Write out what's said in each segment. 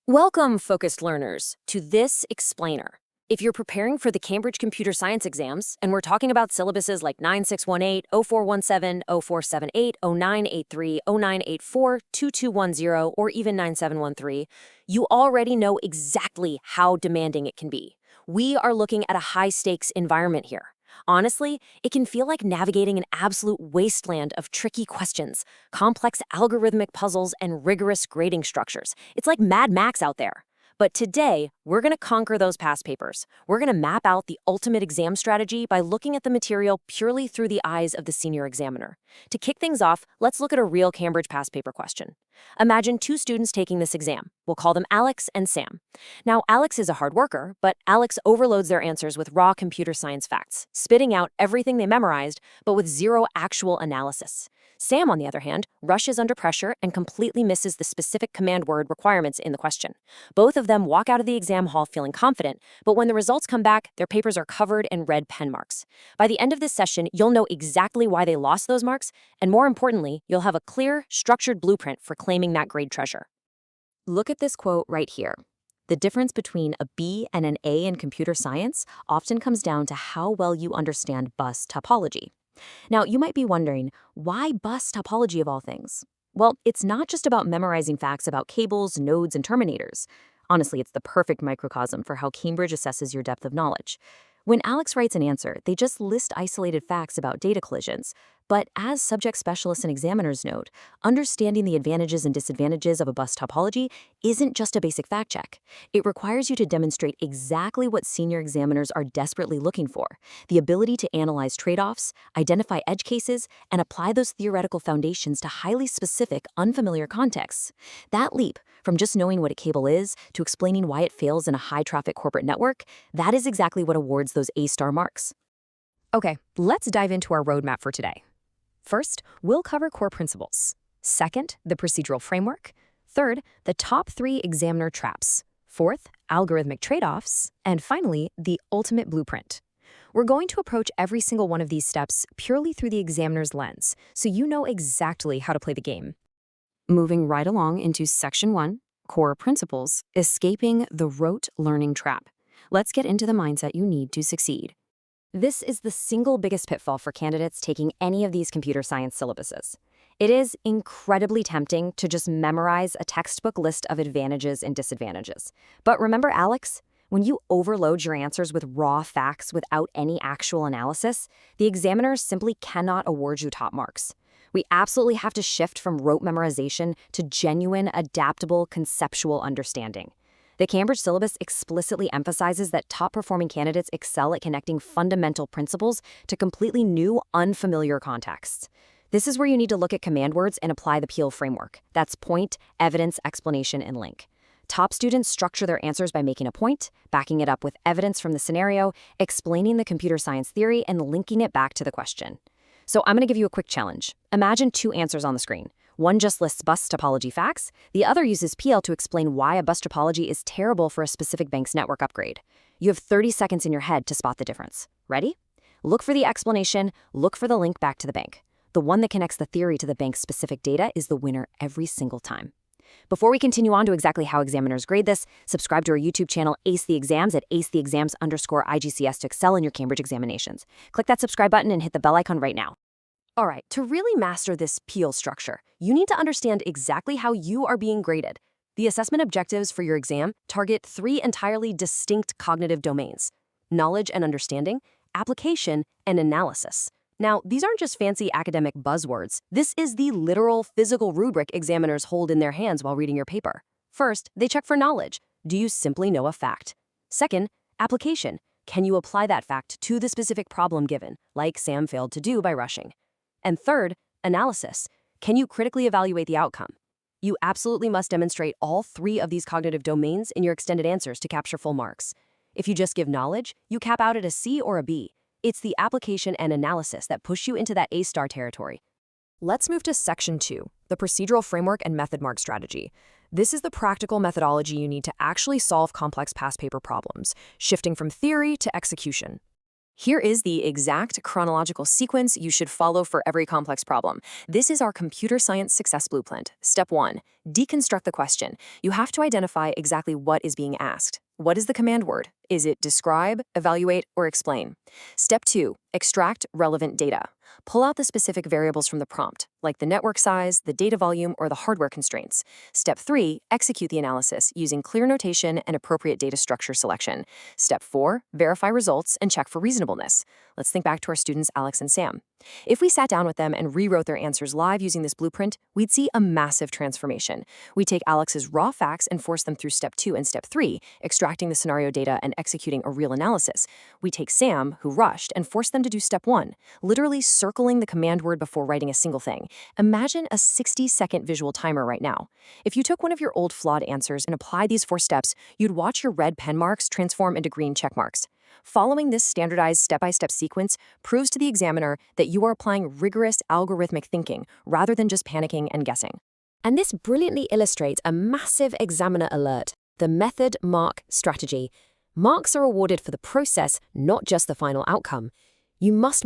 Welcome, focused learners, to this explainer. If you're preparing for the Cambridge Computer Science exams, and we're talking about syllabuses like 9618, 0417, 0478, 0983, 0984, 2210, or even 9713, you already know exactly how demanding it can be. We are looking at a high-stakes environment here. Honestly, it can feel like navigating an absolute wasteland of tricky questions, complex algorithmic puzzles, and rigorous grading structures. It's like Mad Max out there. But today, we're going to conquer those past papers. We're going to map out the ultimate exam strategy by looking at the material purely through the eyes of the senior examiner. To kick things off, let's look at a real Cambridge past paper question. Imagine two students taking this exam. We'll call them Alex and Sam. Now, Alex is a hard worker, but Alex overloads their answers with raw computer science facts, spitting out everything they memorized, but with zero actual analysis. Sam, on the other hand, rushes under pressure and completely misses the specific command word requirements in the question. Both of them walk out of the exam hall feeling confident, but when the results come back, their papers are covered in red pen marks. By the end of this session, you'll know exactly why they lost those marks, and more importantly, you'll have a clear, structured blueprint for claiming that grade treasure. Look at this quote right here. The difference between a B and an A in computer science often comes down to how well you understand bus topology. Now, you might be wondering, why bus topology of all things? Well, it's not just about memorizing facts about cables, nodes, and terminators. Honestly, it's the perfect microcosm for how Cambridge assesses your depth of knowledge. When Alex writes an answer, they just list isolated facts about data collisions. But as subject specialists and examiners note, understanding the advantages and disadvantages of a bus topology isn't just a basic fact check. It requires you to demonstrate exactly what senior examiners are desperately looking for: the ability to analyze trade-offs, identify edge cases, and apply those theoretical foundations to highly specific, unfamiliar contexts. That leap, from just knowing what a cable is to explaining why it fails in a high-traffic corporate network, that is exactly what awards those A-star marks. Okay, let's dive into our roadmap for today. First, we'll cover core principles. Second, the procedural framework. Third, the top 3 examiner traps. Fourth, algorithmic trade-offs. And finally, the ultimate blueprint. We're going to approach every single one of these steps purely through the examiner's lens, so you know exactly how to play the game. Moving right along into Section 1, Core Principles, Escaping the Rote Learning Trap. Let's get into the mindset you need to succeed. This is the single biggest pitfall for candidates taking any of these computer science syllabuses. It is incredibly tempting to just memorize a textbook list of advantages and disadvantages. But remember Alex? When you overload your answers with raw facts without any actual analysis, the examiners simply cannot award you top marks. We absolutely have to shift from rote memorization to genuine, adaptable, conceptual understanding. The Cambridge syllabus explicitly emphasizes that top-performing candidates excel at connecting fundamental principles to completely new, unfamiliar contexts. This is where you need to look at command words and apply the Peel framework. That's point, evidence, explanation, and link. Top students structure their answers by making a point, backing it up with evidence from the scenario, explaining the computer science theory, and linking it back to the question. So I'm going to give you a quick challenge. Imagine 2 answers on the screen. One just lists bus topology facts. The other uses PL to explain why a bus topology is terrible for a specific bank's network upgrade. You have 30 seconds in your head to spot the difference. Ready? Look for the explanation, look for the link back to the bank. The one that connects the theory to the bank's specific data is the winner every single time. Before we continue on to exactly how examiners grade this, subscribe to our YouTube channel Ace the Exams at acetheexams_IGCS to excel in your Cambridge examinations. Click that subscribe button and hit the bell icon right now. All right, to really master this Peel structure, you need to understand exactly how you are being graded. The assessment objectives for your exam target 3 entirely distinct cognitive domains: knowledge and understanding, application, and analysis. Now, these aren't just fancy academic buzzwords. This is the literal physical rubric examiners hold in their hands while reading your paper. First, they check for knowledge. Do you simply know a fact? Second, application. Can you apply that fact to the specific problem given, like Sam failed to do by rushing? And third, analysis. Can you critically evaluate the outcome? You absolutely must demonstrate all 3 of these cognitive domains in your extended answers to capture full marks. If you just give knowledge, you cap out at a C or a B. It's the application and analysis that push you into that A-star territory. Let's move to Section 2, the procedural framework and method mark strategy. This is the practical methodology you need to actually solve complex past paper problems, shifting from theory to execution. Here is the exact chronological sequence you should follow for every complex problem. This is our computer science success blueprint. Step 1, deconstruct the question. You have to identify exactly what is being asked. What is the command word? Is it describe, evaluate, or explain? Step 2, extract relevant data. Pull out the specific variables from the prompt, like the network size, the data volume, or the hardware constraints. Step 3, execute the analysis using clear notation and appropriate data structure selection. Step 4, verify results and check for reasonableness. Let's think back to our students Alex and Sam. If we sat down with them and rewrote their answers live using this blueprint, we'd see a massive transformation. We take Alex's raw facts and force them through Step 2 and Step 3, extracting the scenario data and executing a real analysis. We take Sam, who rushed, and force them to do Step 1, literally circling the command word before writing a single thing. Imagine a 60-second visual timer right now. If you took one of your old flawed answers and applied these 4 steps, you'd watch your red pen marks transform into green check marks. Following this standardized step-by-step sequence proves to the examiner that you are applying rigorous algorithmic thinking rather than just panicking and guessing. And this brilliantly illustrates a massive examiner alert, the method mark strategy. Marks are awarded for the process, not just the final outcome. You must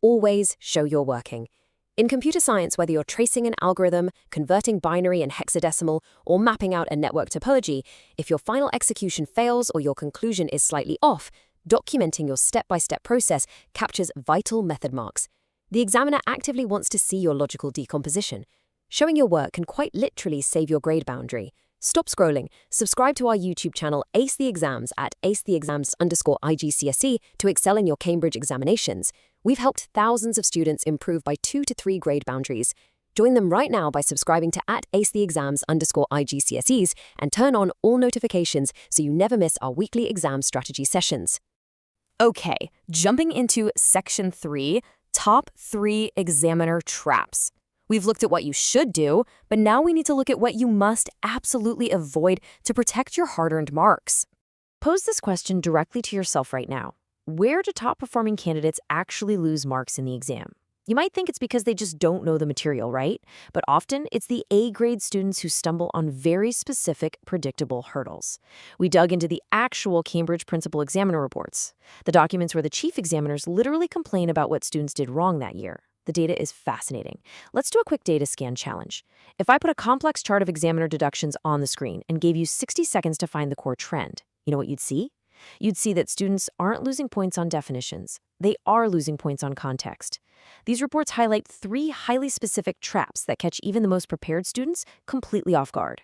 always show you're working. In computer science, whether you're tracing an algorithm, converting binary and hexadecimal, or mapping out a network topology, if your final execution fails or your conclusion is slightly off, documenting your step-by-step process captures vital method marks. The examiner actively wants to see your logical decomposition. Showing your work can quite literally save your grade boundary. Stop scrolling. Subscribe to our YouTube channel Ace the Exams at acetheexams_IGCSE to excel in your Cambridge examinations. We've helped thousands of students improve by 2 to 3 grade boundaries. Join them right now by subscribing to @acetheexams_IGCSEs and turn on all notifications so you never miss our weekly exam strategy sessions. Okay, jumping into Section 3, Top 3 Examiner Traps. We've looked at what you should do, but now we need to look at what you must absolutely avoid to protect your hard-earned marks. Pose this question directly to yourself right now. Where do top-performing candidates actually lose marks in the exam? You might think it's because they just don't know the material, right? But often, it's the A-grade students who stumble on very specific, predictable hurdles. We dug into the actual Cambridge Principal Examiner reports, the documents where the chief examiners literally complain about what students did wrong that year. The data is fascinating. Let's do a quick data scan challenge. If I put a complex chart of examiner deductions on the screen and gave you 60 seconds to find the core trend, you know what you'd see? You'd see that students aren't losing points on definitions. They are losing points on context. These reports highlight 3 highly specific traps that catch even the most prepared students completely off guard.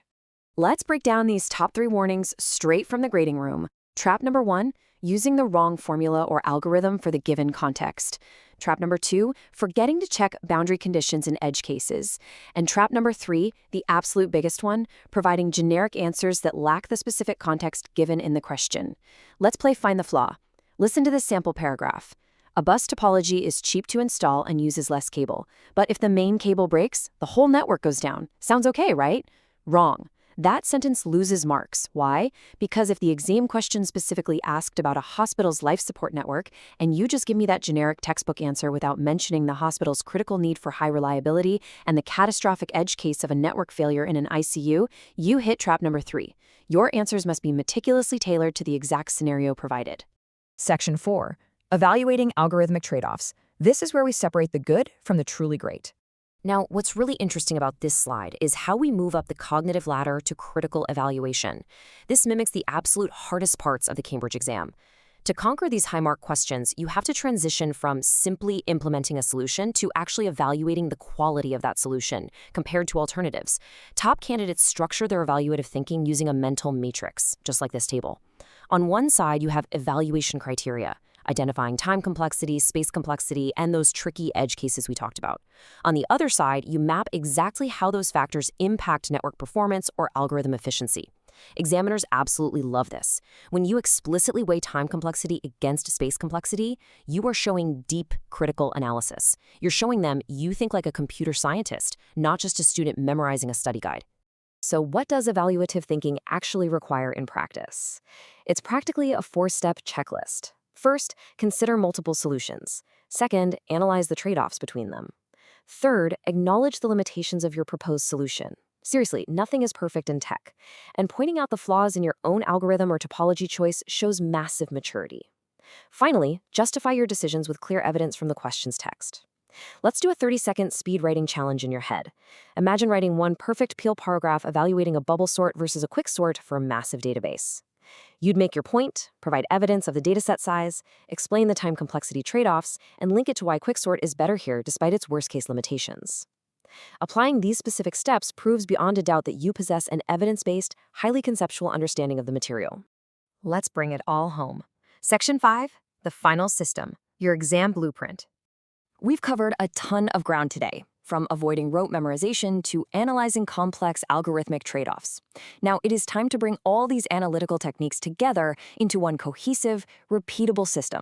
Let's break down these top 3 warnings straight from the grading room. Trap number 1, using the wrong formula or algorithm for the given context. Trap number 2, forgetting to check boundary conditions in edge cases. And trap number 3, the absolute biggest one, providing generic answers that lack the specific context given in the question. Let's play Find the Flaw. Listen to this sample paragraph. A bus topology is cheap to install and uses less cable. But if the main cable breaks, the whole network goes down. Sounds okay, right? Wrong. That sentence loses marks. Why? Because if the exam question specifically asked about a hospital's life support network, and you just give me that generic textbook answer without mentioning the hospital's critical need for high reliability and the catastrophic edge case of a network failure in an ICU, you hit trap number 3. Your answers must be meticulously tailored to the exact scenario provided. Section 4. Evaluating algorithmic trade-offs. This is where we separate the good from the truly great. Now, what's really interesting about this slide is how we move up the cognitive ladder to critical evaluation. This mimics the absolute hardest parts of the Cambridge exam. To conquer these high-mark questions, you have to transition from simply implementing a solution to actually evaluating the quality of that solution compared to alternatives. Top candidates structure their evaluative thinking using a mental matrix, just like this table. On one side, you have evaluation criteria, identifying time complexity, space complexity, and those tricky edge cases we talked about. On the other side, you map exactly how those factors impact network performance or algorithm efficiency. Examiners absolutely love this. When you explicitly weigh time complexity against space complexity, you are showing deep critical analysis. You're showing them you think like a computer scientist, not just a student memorizing a study guide. So what does evaluative thinking actually require in practice? It's practically a 4-step checklist. First, consider multiple solutions. Second, analyze the trade-offs between them. Third, acknowledge the limitations of your proposed solution. Seriously, nothing is perfect in tech. And pointing out the flaws in your own algorithm or topology choice shows massive maturity. Finally, justify your decisions with clear evidence from the question's text. Let's do a 30-second speed writing challenge in your head. Imagine writing one perfect Peel paragraph evaluating a bubble sort versus a quick sort for a massive database. You'd make your point, provide evidence of the dataset size, explain the time complexity trade-offs, and link it to why quicksort is better here despite its worst-case limitations. Applying these specific steps proves beyond a doubt that you possess an evidence-based, highly conceptual understanding of the material. Let's bring it all home. Section 5, the final system, your exam blueprint. We've covered a ton of ground today, from avoiding rote memorization to analyzing complex algorithmic trade-offs. Now, it is time to bring all these analytical techniques together into one cohesive, repeatable system.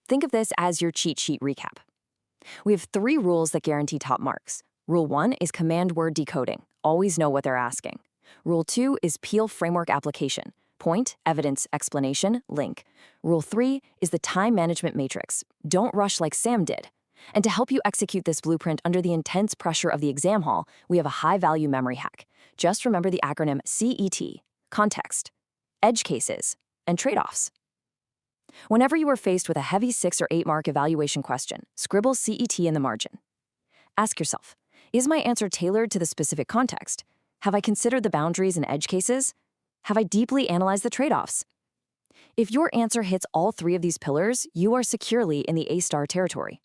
Think of this as your cheat sheet recap. We have 3 rules that guarantee top marks. Rule 1 is command word decoding. Always know what they're asking. Rule 2 is Peel framework application. Point, evidence, explanation, link. Rule 3 is the time management matrix. Don't rush like Sam did. And to help you execute this blueprint under the intense pressure of the exam hall, we have a high-value memory hack. Just remember the acronym CET, context, edge cases, and trade-offs. Whenever you are faced with a heavy 6 or 8 mark evaluation question, scribble CET in the margin. Ask yourself, is my answer tailored to the specific context? Have I considered the boundaries and edge cases? Have I deeply analyzed the trade-offs? If your answer hits all 3 of these pillars, you are securely in the A-star territory.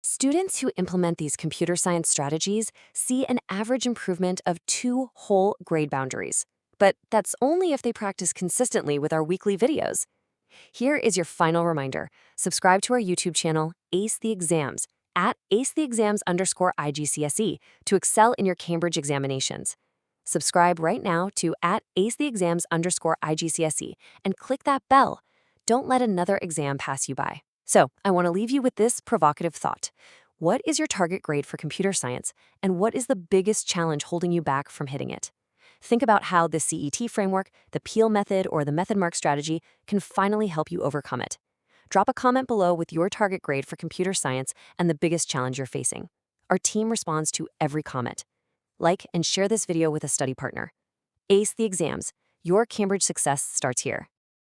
Students who implement these computer science strategies see an average improvement of 2 whole grade boundaries. But that's only if they practice consistently with our weekly videos. Here is your final reminder. Subscribe to our YouTube channel, Ace the Exams, at acetheexams_IGCSE to excel in your Cambridge examinations. Subscribe right now to at acetheexams_IGCSE and click that bell. Don't let another exam pass you by. So, I want to leave you with this provocative thought. What is your target grade for computer science, and what is the biggest challenge holding you back from hitting it? Think about how the CET framework, the Peel method, or the method mark strategy can finally help you overcome it. Drop a comment below with your target grade for computer science and the biggest challenge you're facing. Our team responds to every comment. Like and share this video with a study partner. Ace the Exams. Your Cambridge success starts here.